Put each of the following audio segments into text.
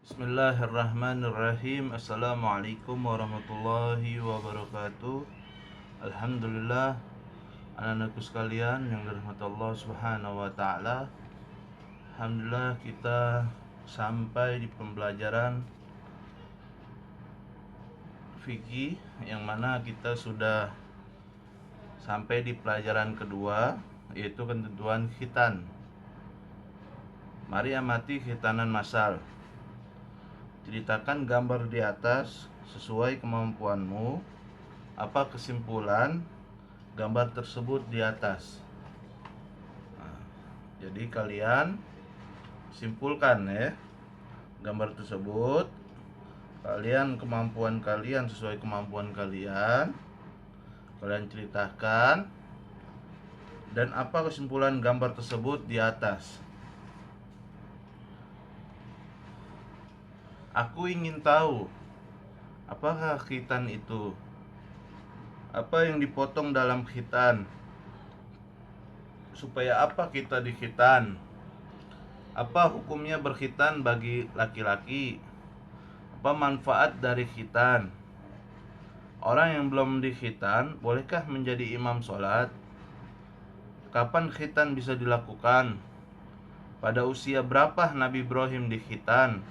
Bismillahirrahmanirrahim. Assalamualaikum warahmatullahi wabarakatuh. Alhamdulillah, anak-anakku sekalian yang dirahmati Allah Subhanahu wa taala. Alhamdulillah kita sampai di pembelajaran fikih yang mana kita sudah sampai di pelajaran kedua, yaitu ketentuan khitan. Mari amati khitanan masal. Ceritakan gambar di atas sesuai kemampuanmu. Apa kesimpulan gambar tersebut di atas? Jadi kalian simpulkan ya gambar tersebut. Kemampuan kalian sesuai kemampuan kalian. Kalian ceritakan dan apa kesimpulan gambar tersebut di atas. Aku ingin tahu, apakah khitan itu? Apa yang dipotong dalam khitan? Supaya apa kita dikhitan? Apa hukumnya berkhitan bagi laki-laki? Apa manfaat dari khitan? Orang yang belum dikhitan, bolehkah menjadi imam sholat? Kapan khitan bisa dilakukan? Pada usia berapa Nabi Ibrahim dikhitan?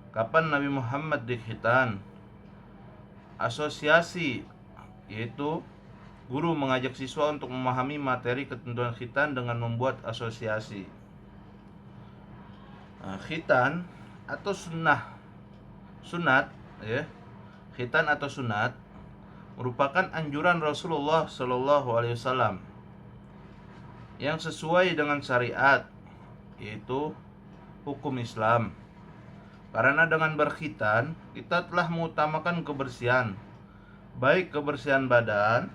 Kapan Nabi Muhammad dikhitan? Asosiasi, yaitu guru mengajak siswa untuk memahami materi ketentuan khitan dengan membuat asosiasi. Khitan atau sunat ya. Khitan atau sunat merupakan anjuran Rasulullah Shallallahu Alaihi Wasallam yang sesuai dengan syariat, yaitu hukum Islam. Karena dengan berkhitan kita telah mengutamakan kebersihan, baik kebersihan badan,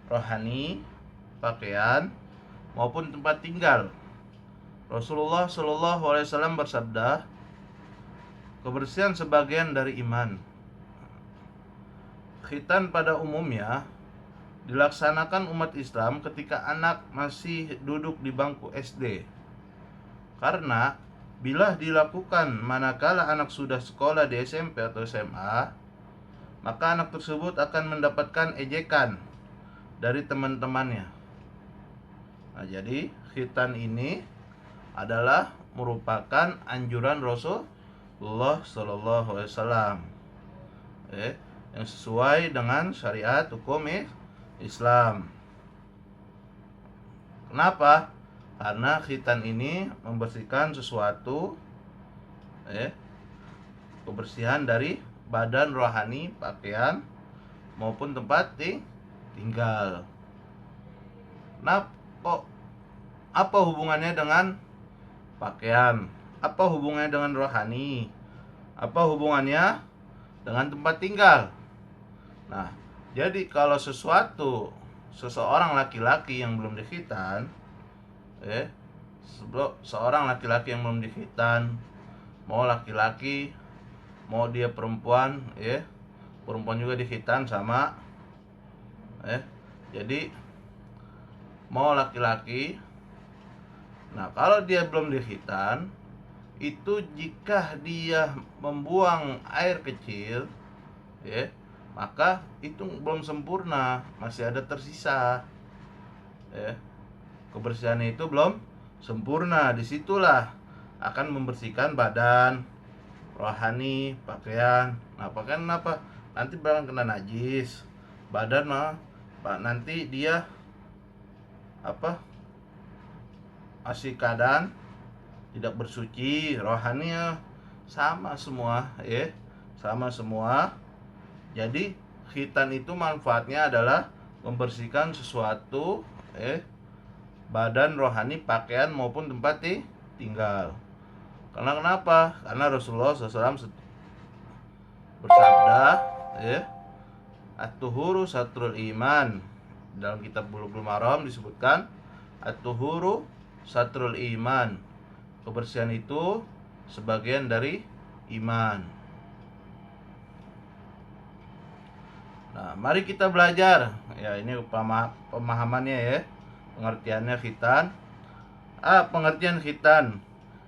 rohani, pakaian, maupun tempat tinggal. Rasulullah Shallallahu Alaihi Wasallam bersabda, kebersihan sebagian dari iman. Khitan pada umumnya dilaksanakan umat Islam ketika anak masih duduk di bangku SD. Karena bila dilakukan manakala anak sudah sekolah di SMP atau SMA, maka anak tersebut akan mendapatkan ejekan dari teman-temannya. Jadi khitan ini adalah merupakan anjuran Rasulullah Shallallahu Alaihi Wasallam yang sesuai dengan syariat hukum Islam. Kenapa? Karena khitan ini membersihkan sesuatu kebersihan dari badan, rohani, pakaian maupun tempat tinggal. Nah, apa hubungannya dengan pakaian? Apa hubungannya dengan rohani? Apa hubungannya dengan tempat tinggal? Nah, jadi kalau seseorang laki-laki yang belum dikhitan, seorang laki-laki yang belum dikhitan, mau laki-laki, mau dia perempuan, perempuan juga dikhitan sama, jadi mau laki-laki. Nah, kalau dia belum dikhitan, itu jika dia membuang air kecil, maka itu belum sempurna, masih ada tersisa. Kebersihan itu belum sempurna. Disitulah akan membersihkan badan, rohani, pakaian. Nah, pakaian apa? Nanti bakal kena najis. Badan nanti dia masih keadaan tidak bersuci. Rohani sama semua, sama semua. Jadi khitan itu manfaatnya adalah membersihkan sesuatu, badan, rohani, pakaian maupun tempat tinggal. Karena kenapa? Karena Rasulullah SAW bersabda, at-tuhuru satrul iman. Dalam kitab Bulughul Maram disebutkan at-tuhuru satrul iman. Kebersihan itu sebagian dari iman. Nah, mari kita belajar. Ya, ini pemahamannya pengertiannya khitan. Pengertian khitan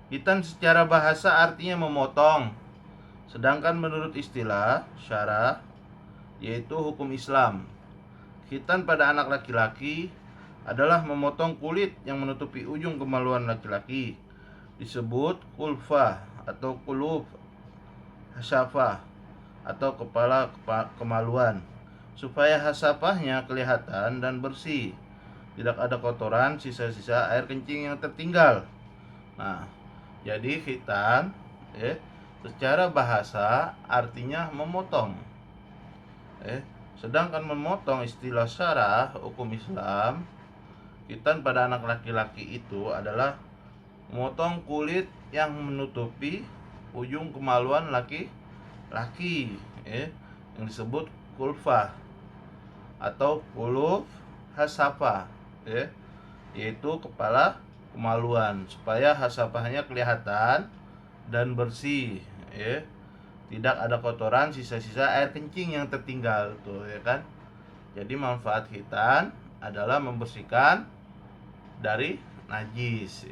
Khitan secara bahasa artinya memotong, sedangkan menurut istilah syara, yaitu hukum Islam, khitan pada anak laki-laki adalah memotong kulit yang menutupi ujung kemaluan laki-laki, disebut kulfa atau kulub hasafah atau kepala kemaluan, supaya hasafahnya kelihatan dan bersih, tidak ada kotoran, sisa-sisa air kencing yang tertinggal. Nah, jadi khitan secara bahasa artinya memotong. Sedangkan memotong istilah syarah hukum Islam, khitan pada anak laki-laki itu adalah memotong kulit yang menutupi ujung kemaluan laki-laki, yang disebut kulfah atau kuluf hasafah, yaitu kepala kemaluan, supaya hasafahnya kelihatan dan bersih, tidak ada kotoran, sisa-sisa air kencing yang tertinggal tuh, ya kan. Jadi manfaat khitan adalah membersihkan dari najis,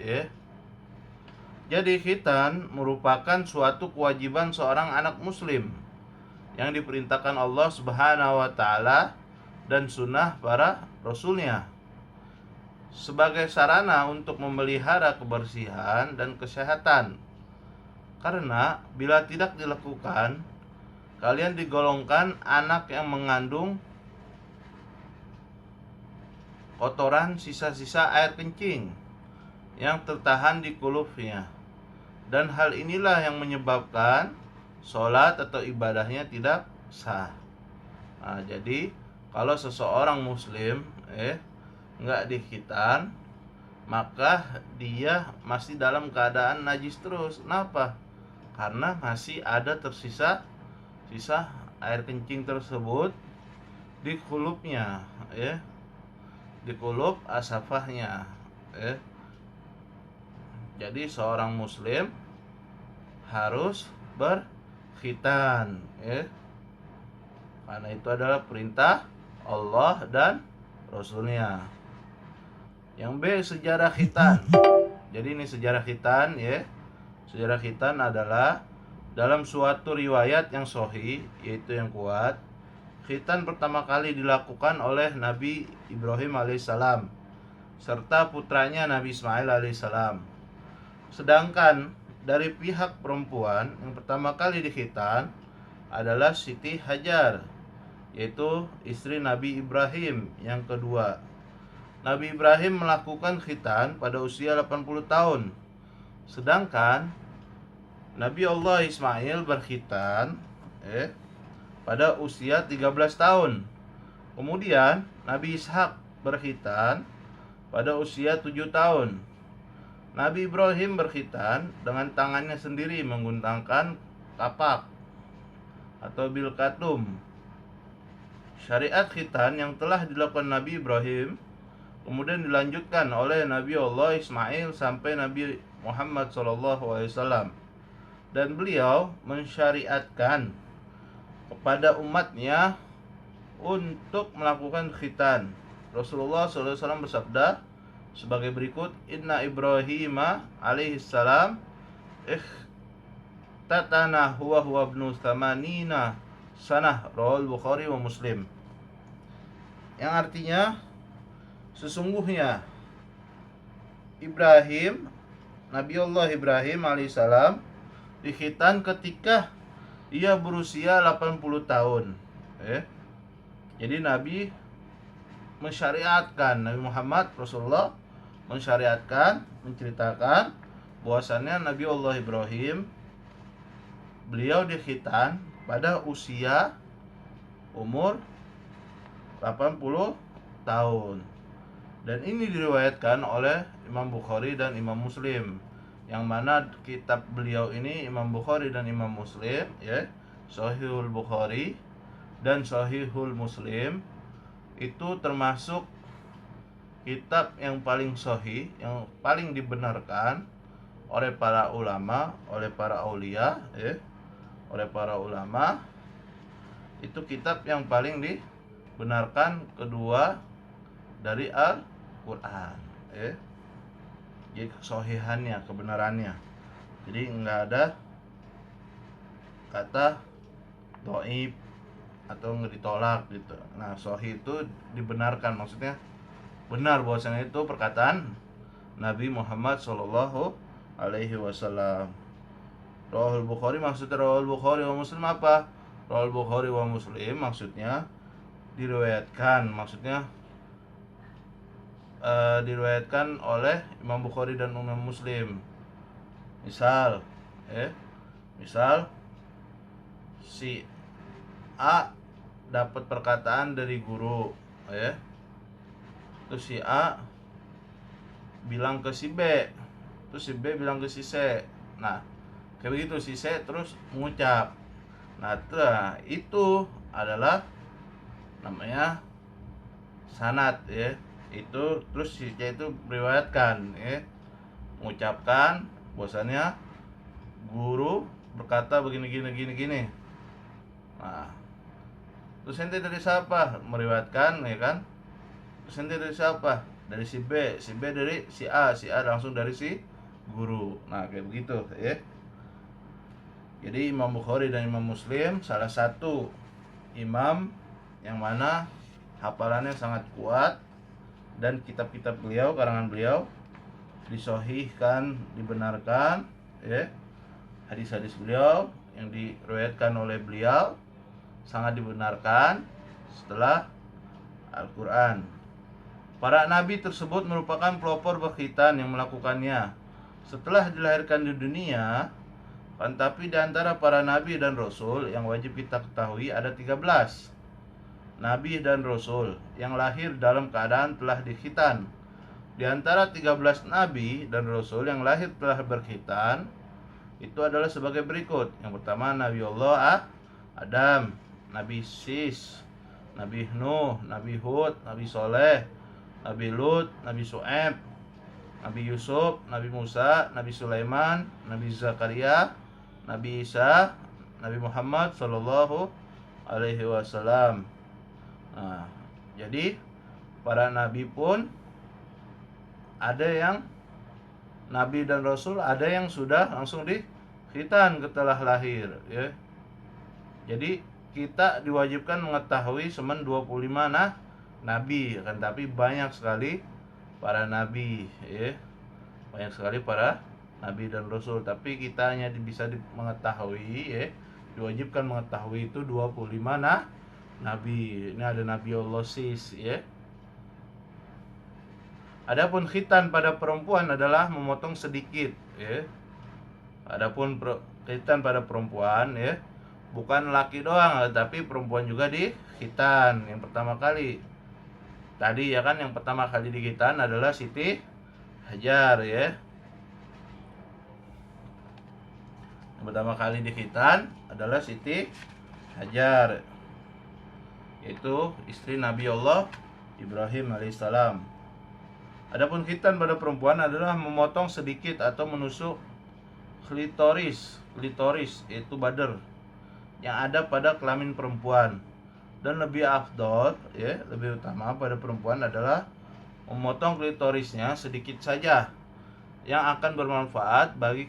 Jadi khitan merupakan suatu kewajiban seorang anak muslim yang diperintahkan Allah Subhanahu wa taala dan sunnah para rasulnya sebagai sarana untuk memelihara kebersihan dan kesehatan. Karena bila tidak dilakukan, kalian digolongkan anak yang mengandung kotoran sisa-sisa air kencing yang tertahan di kulufnya. Dan hal inilah yang menyebabkan sholat atau ibadahnya tidak sah. Nah, jadi kalau seseorang muslim nggak dikhitan, maka dia masih dalam keadaan najis terus. Kenapa? Karena masih ada tersisa sisa air kencing tersebut di kulupnya, di kulup asafahnya, Jadi seorang muslim harus berkhitan, karena itu adalah perintah Allah dan Rasulnya. Yang B, sejarah khitan. Jadi ini sejarah khitan, Sejarah khitan adalah dalam suatu riwayat yang sahih, yaitu yang kuat, khitan pertama kali dilakukan oleh Nabi Ibrahim alaihissalam serta putranya Nabi Ismail alaihissalam. Sedangkan dari pihak perempuan yang pertama kali dikhitan adalah Siti Hajar, yaitu istri Nabi Ibrahim yang kedua. Nabi Ibrahim melakukan khitan pada usia 80 tahun. Sedangkan Nabi Allah Ismail berkhitan pada usia 13 tahun. Kemudian Nabi Ishak berkhitan pada usia 7 tahun. Nabi Ibrahim berkhitan dengan tangannya sendiri menggunakan kapak atau bilkatum. Syariat khitan yang telah dilakukan Nabi Ibrahim kemudian dilanjutkan oleh Nabi Allah Ismail sampai Nabi Muhammad SAW, dan beliau mensyariatkan kepada umatnya untuk melakukan khitan. Rasulullah SAW bersabda sebagai berikut, Inna Ibrahim alaihissalam ikhtatana huwa ibnu thamanina sanah, rawal Bukhari wa Muslim. Yang artinya, sesungguhnya Ibrahim, Nabi Allah Ibrahim alaihissalam dikhitan ketika ia berusia 80 tahun. Jadi Nabi mensyariatkan, Nabi Muhammad Rasulullah mensyariatkan, menceritakan bahwasannya Nabi Allah Ibrahim beliau dikhitan pada usia umur 80 tahun. Dan ini diriwayatkan oleh Imam Bukhari dan Imam Muslim, yang mana kitab beliau ini Imam Bukhari dan Imam Muslim, Sahihul Bukhari dan Sahihul Muslim, itu termasuk kitab yang paling sahih, yang paling dibenarkan oleh para ulama, oleh para aulia, oleh para ulama. Itu kitab yang paling dibenarkan kedua dari Al-Quran, jadi kesahihannya, kebenarannya. Jadi nggak ada kata dhaif atau nggak ditolak gitu. Nah, sahih itu dibenarkan, maksudnya benar bahwasanya itu perkataan Nabi Muhammad Shallallahu Alaihi Wasallam. Rawahul Bukhari, maksudnya Rawahul Bukhari wa Muslim apa? Rawahul Bukhari wa Muslim maksudnya diriwayatkan, maksudnya diriwayatkan oleh Imam Bukhari dan Imam Muslim. Misal, misal si A dapat perkataan dari guru, terus si A bilang ke si B, terus si B bilang ke si C. Nah, kayak begitu, si C terus mengucap. Nah, itu adalah namanya sanad, itu terus si C itu meriwayatkan, mengucapkan bahwasannya guru berkata begini gini. Nah, terus ente dari siapa? Meriwayatkan, ya kan? Terus ente dari siapa? Dari si B dari si A langsung dari si guru. Nah, kayak begitu, ya. Jadi Imam Bukhari dan Imam Muslim salah satu imam yang mana hafalannya sangat kuat, dan kitab-kitab beliau, karangan beliau disahihkan, dibenarkan, hadis-hadis beliau yang diriwayatkan oleh beliau sangat dibenarkan setelah Al-Quran. Para nabi tersebut merupakan pelopor berkhitan yang melakukannya setelah dilahirkan di dunia. Tapi di antara para nabi dan rasul yang wajib kita ketahui ada 13 nabi dan rasul yang lahir dalam keadaan telah dikhitan. Di antara 13 nabi dan rasul yang lahir telah berkhitan itu adalah sebagai berikut. Yang pertama Nabi Allah Adam, Nabi Sis, Nabi Nuh, Nabi Hud, Nabi Soleh, Nabi Lut, Nabi Su'aib, Nabi Yusuf, Nabi Musa, Nabi Sulaiman, Nabi Zakaria, Nabi Isa, Nabi Muhammad Sallallahu Alaihi Wasallam. Nah, jadi para nabi pun ada yang nabi dan rasul, ada yang sudah langsung dikhitan setelah lahir, ya. Jadi kita diwajibkan mengetahui semen 25 nabi, kan, tapi banyak sekali para nabi, ya. Banyak sekali para nabi dan rasul, tapi kita hanya bisa mengetahui, ya, diwajibkan mengetahui itu 25 nabi. Ini ada Nabi Allah Sis, ya. Adapun khitan pada perempuan adalah memotong sedikit, ya. Adapun khitan pada perempuan, ya, bukan laki doang, tapi perempuan juga dikhitan. Yang pertama kali tadi, ya kan, yang pertama kali dikhitan adalah Siti Hajar, ya. Yang pertama kali dikhitan adalah Siti Hajar, yaitu istri Nabi Allah Ibrahim alaihissalam. Adapun khitan pada perempuan adalah memotong sedikit atau menusuk klitoris, yaitu bader yang ada pada kelamin perempuan. Dan lebih afdol, ya, lebih utama pada perempuan adalah memotong klitorisnya sedikit saja, yang akan bermanfaat bagi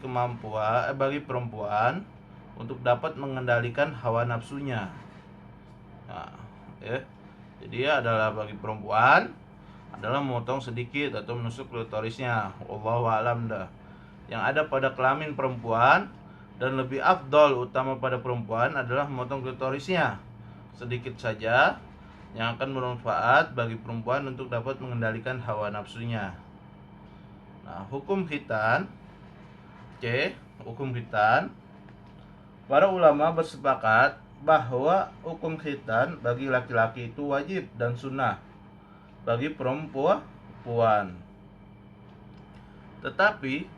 perempuan untuk dapat mengendalikan hawa nafsunya. Nah, ya. Jadi adalah bagi perempuan adalah memotong sedikit atau menusuk klitorisnya. Wallahu a'lam dah. Yang ada pada kelamin perempuan, dan lebih afdol utama pada perempuan adalah memotong klitorisnya sedikit saja, yang akan bermanfaat bagi perempuan untuk dapat mengendalikan hawa nafsunya. Nah, hukum khitan. Hukum khitan. Para ulama bersepakat bahwa hukum khitan bagi laki-laki itu wajib dan sunnah bagi perempuan. Tetapi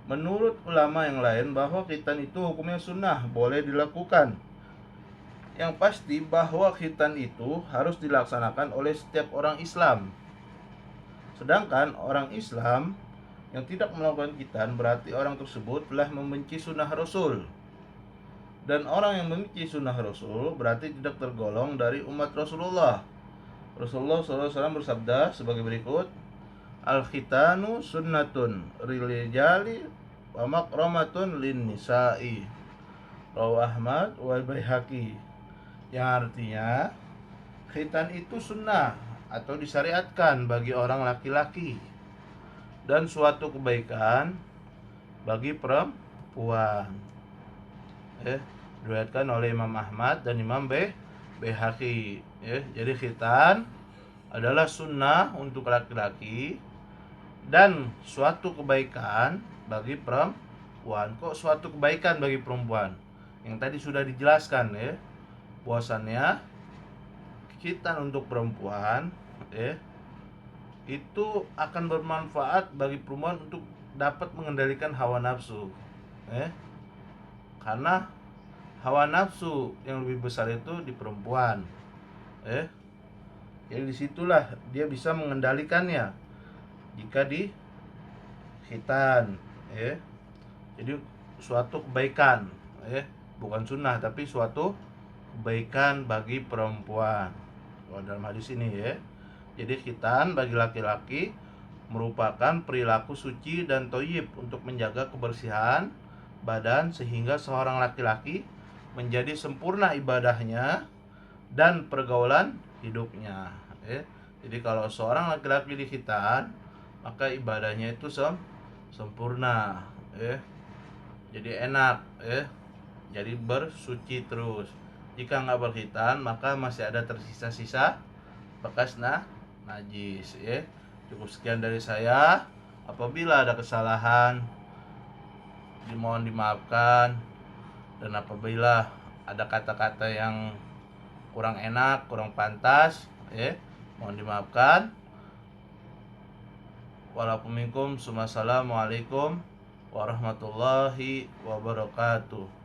menurut ulama yang lain bahwa khitan itu hukumnya sunnah, boleh dilakukan. Yang pasti bahwa khitan itu harus dilaksanakan oleh setiap orang Islam. Sedangkan orang Islam yang tidak melakukan khitan berarti orang tersebut telah membenci sunnah Rasul. Dan orang yang membenci sunnah Rasul berarti tidak tergolong dari umat Rasulullah. Rasulullah SAW bersabda sebagai berikut, Al-khitanu sunnatun rijali wa makramatun lin nisa'i. Rawahu Ahmad wa Baihaqi. Yang artinya khitan itu sunnah atau disyariatkan bagi orang laki-laki dan suatu kebaikan bagi perempuan. Diriwayatkan oleh Imam Ahmad dan Imam Baihaqi. Jadi khitan adalah sunnah untuk laki-laki dan suatu kebaikan bagi perempuan. Kok suatu kebaikan bagi perempuan? Yang tadi sudah dijelaskan bahwasannya khitan untuk perempuan itu akan bermanfaat bagi perempuan untuk dapat mengendalikan hawa nafsu. Karena hawa nafsu yang lebih besar itu di perempuan. Jadi disitulah dia bisa mengendalikannya jika di khitan. Jadi suatu kebaikan, bukan sunnah tapi suatu kebaikan bagi perempuan. Dalam hadis ini jadi khitan bagi laki-laki merupakan perilaku suci dan thayyib untuk menjaga kebersihan badan sehingga seorang laki-laki menjadi sempurna ibadahnya dan pergaulan hidupnya. Jadi kalau seorang laki-laki di khitan, maka ibadahnya itu sempurna, jadi enak, jadi bersuci terus. Jika nggak berkhitan, maka masih ada tersisa-sisa bekas najis. Cukup sekian dari saya. Apabila ada kesalahan, dimohon dimaafkan, dan apabila ada kata-kata yang kurang enak, kurang pantas, mohon dimaafkan. Walaupun minkum, assalamualaikum warahmatullahi wabarakatuh.